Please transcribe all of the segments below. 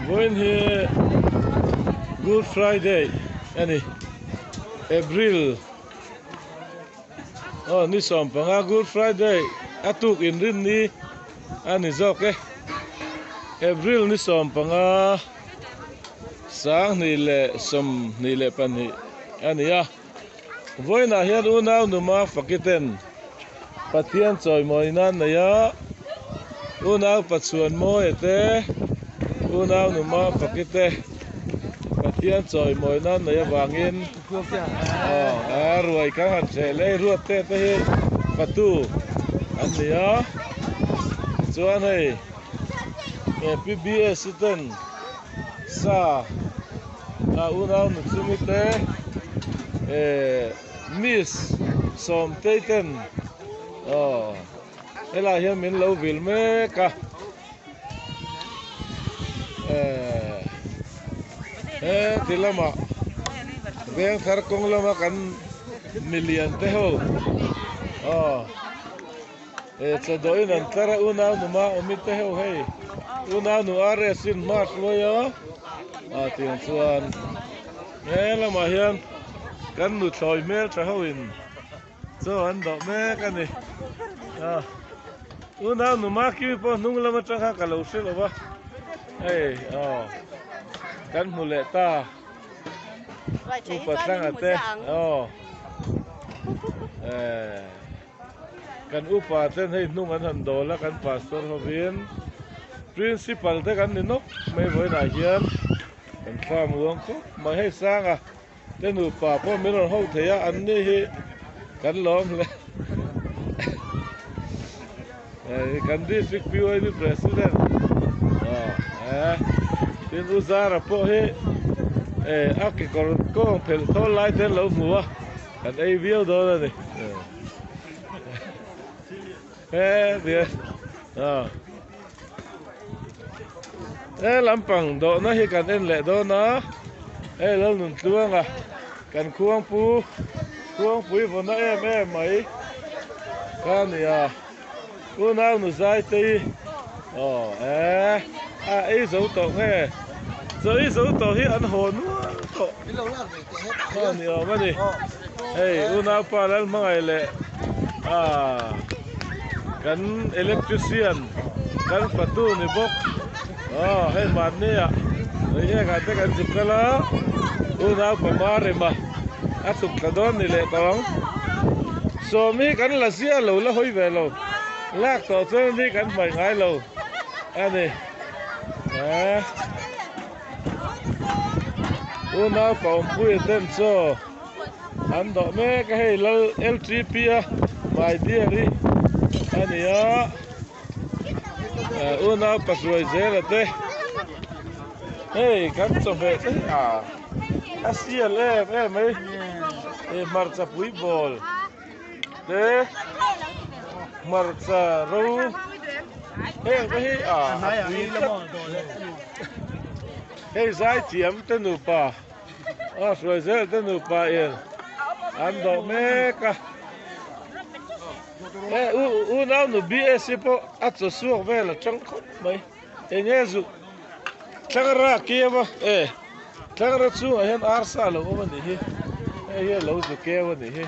When here Good Friday, any April. Oh, ni som panga Good Friday. Atuk in rin ni ani zok April ni som panga sang ni le som ni le pan ni ani ya. Voi na hian unaw numa fakiten pathian choi moinan na ya. Unaw patsuan mo ete unaw numa fakite pathian choi moinan na ya wangin ruai ka han se le ruat te hi patu ani ya chuan hei PBS ten sa unaw nu chumite Miss som teiten ela hian min lo vil me ka tilama veng thar kong lama kan million te ho chadoin an tara unaw numa umit te ho hei unaw nu are sin march lo ya tiang chuan lama hian kan nu thloi mel tha hoin cho an do me kan ni unaw numa ki po nung lama tanga ka lo se lo ba hei kan mule ta upatang ate kan upaten hei nung an han dola kan pastor hovin principal te kan ni no mai voi na hian kan farm uang ko mai hei sanga ten upa po miron ho theya an ni hi kan lom le kan district POI ni president tin uzara po he aki ko pel to lai ten lo mua kan ai video do ni dia lampang do na hi kan en le do na lo nun tuanga kan khuang pu vo na mai kan ya unaw nu zai te ai zo to he rồi số tàu hi ăn hồn to ni mà đi hey una pa lan mangai le kan electrician kan patu ni bok hey man ni ya ye ga te kan sukala una pa mare ma atuk ka don ni le tawang so mi kan la sia lo la hoi ve lo lak to chen ni kan mai ngai lo ani unaw paum pui ten so an do me ka hei lo L3P mai dia ri ani ya unaw pasoi zela te hey kan so ve te asia le mai marcha pui bol te marcha ro hey hey zai tiam te nu pa rồi giờ tên nụ pa yên ăn độ mẹ cả nào nụ bia xí po ăn cho suộc về là trắng khóc mấy nhớ dụ trắng ra kia mà trắng ra xuống hiện arsa là ôm đi hi lâu dụ kia mà đi hi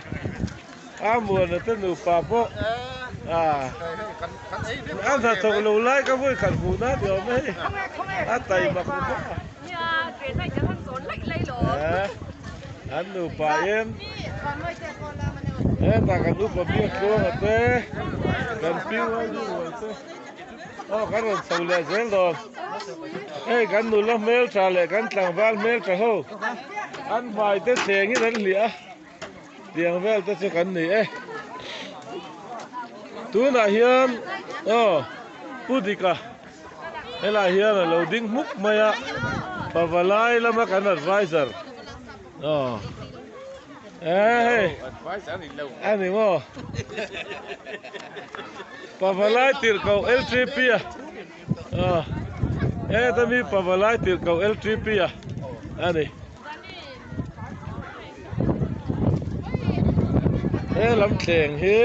mua là tên nụ pa po ăn thật thầu lâu lại các voi khẩn phụ nát điều mấy ăn tay mặc phụ anh nụ pa em ta kan nụ pa bia ko ate kan piu ai du ate kan ron sau le zel do kan nụ lo mel tra le kan tlang val mel tra ho an vai te sengi dan lia tiang vel te kan ni tu na hian pudika ela hian loading muk maya pavalai lama kan advisor advisor ni lo ani mo pavalai tir ko L3P tami pavalai tir ko L3P ani lam theng hi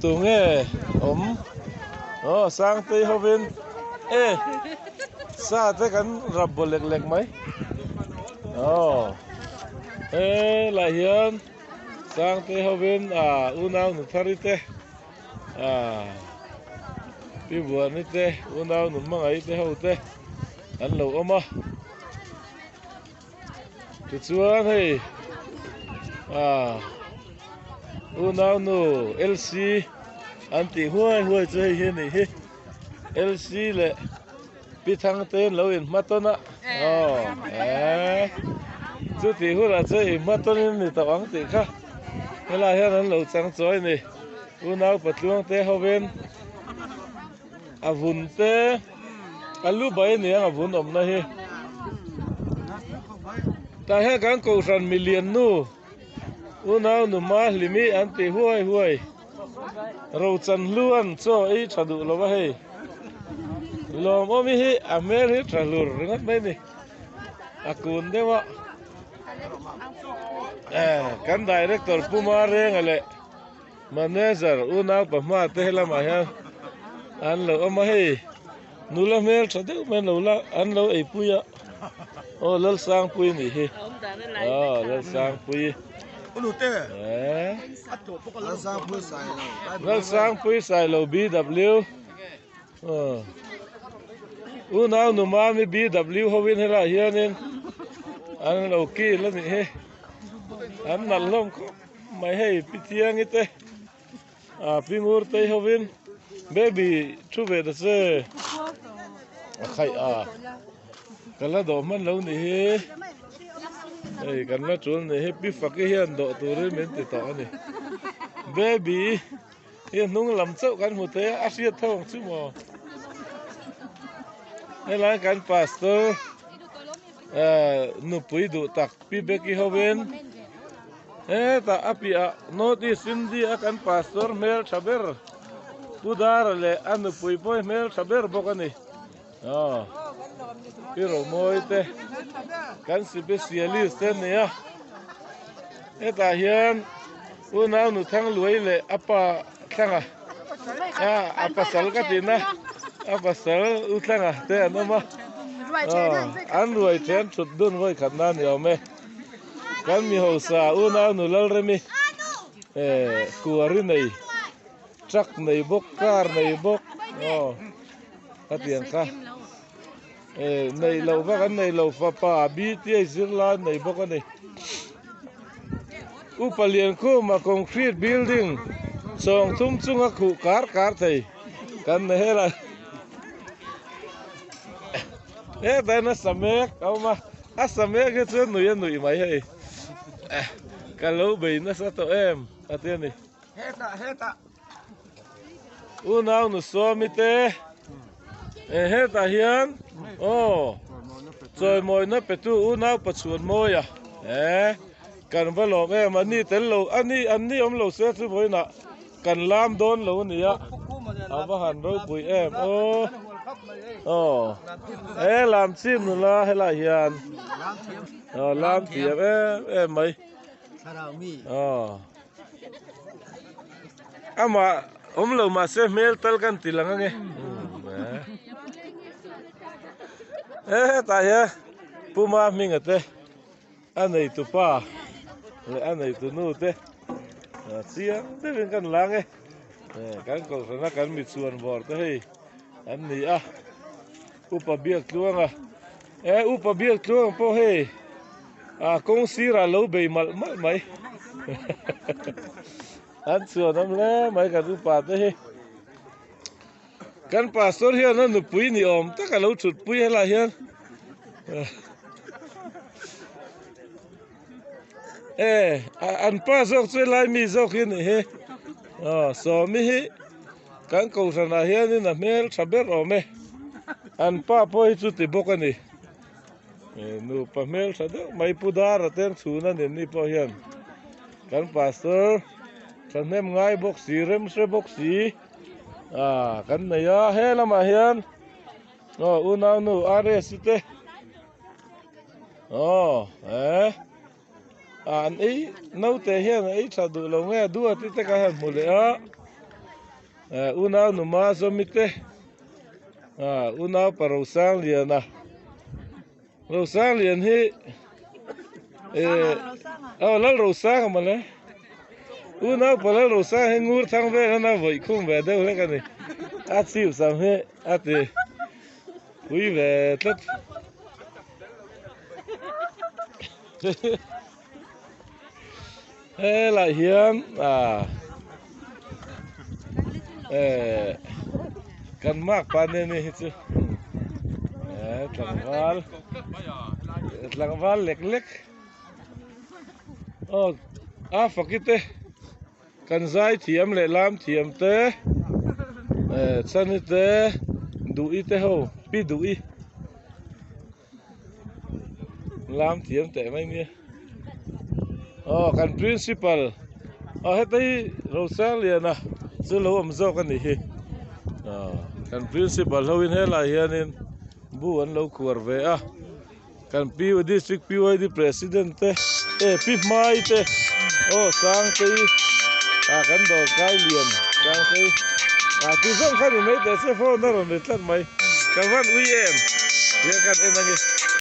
tu nghe sang tây hovin sa te kan rap bolek lek mai la hian sang te hovin unau nu thari te pi buan ni te unau nu mangai te ho te an lo oma tu chuan hei unau nu LC an ti huai chu hei hi ni hi LC le pi thang ten lo in matona chu ti hu la che matonin ni tawang ti kha hela hian an lo chang choi ni unau patluang te hoven avun te alu bai ni ang avun om na hi ta he kan ko ran million nu unau nu ma limi an ti huai ro chan luan cho ei thadu lo wa hei lom omi hi amer hi thalur ngat mai ni akun dewa kan director puma reng ale manager unau pa ma te hela ma hian an lo oma hei nula mel thadu men lo la an lo ei puya lal sang pui ni hi lal sang pui lal sang pui sai lo BW unau nu ma mi BW hovin hela hianin an lo ki la ni he an nal lom mai hei pitiang ite pingur te hovin baby thu ve da se khai kala do man lo ni he ei kan la chul ni he pi fak hian do tur men ti to ni baby hian nung lam chau kan mu te a sia thong chu mo hela kan pastor nu pui du tak pi beki hoven ta apia noti sindi akan pastor mel saber pudar le anu pui poi mel saber bokani pero moite kan specialist ne ya eta hian unau nu thang luai le apa thanga apa sal ka tina apa sal u thanga te anoma an ruai chen chut dun voi khanan yome kan mi ho sa unau nu lal remi kuari nei truck nei bok car nei bok atiang ka nei lo va kan nei lo fa pa bi ti zirla nei bok ani upalian ko ma concrete building song thum chunga khu kar thei kan ne hela na samek ma samek ke chu nui mai hei kalau bei na sa to em atiani heta unau nu so mi te heta hian choi moi na petu unau pachuan moya kan valom em ani tel lo ani om lo se chu boina kan lam don lo nia aba han roi pui em lam chim nu la hela hian lam thiam em mai ama lo ma se mel tal kan tilanga nge ta ya puma mingate anei tu pa le anei tu nu te chia te ben kan lange kan ko sana kan mi chuan bor te hei an ni upa biak tluanga upa biak tluang po hei kong sira lo bei mal mai an chuan am le mai kan upa te hei kan pastor hian an nu pui ni om ta ka lo chut pui hela hian an pa zok chui lai mi zok hin he so mi hi kan ko sana hian in a mel saber ome an pa poi chu ti bokani nu pa mel sada mai pudar ten chuna ni po hian kan pastor kan nem ngai bok si rem se bok si kan ne ya hela ma hian unau nu are site an ei nau te hian ei thadu lo nge du ati te ka han mule unau nu ma zo mi te unau pa ro sang lian na ro sang lian hi lal ro sang mà le unau pa lal ro sang he ngur thang ve na voi khum ve de le ka ni a siu sam he a ti ui về tất thế lại hiếm cần mắc pan này chứ thằng val lek lek fakite cần dai thiam lệ lam thiam te chân te đuôi te ho pi đuôi lam thiam te mai nghe cần principal hết đây rau sang liền chứ lâu âm dâu cái này cần principal lâu in hết lại hiện in bu anh lâu kuar về cần PO district PO president pip mai te sang te cần đồ cái liền sang te tu xong khai thì mấy te sẽ phone nó rồi để tắt mày cần văn uy em liền cần em này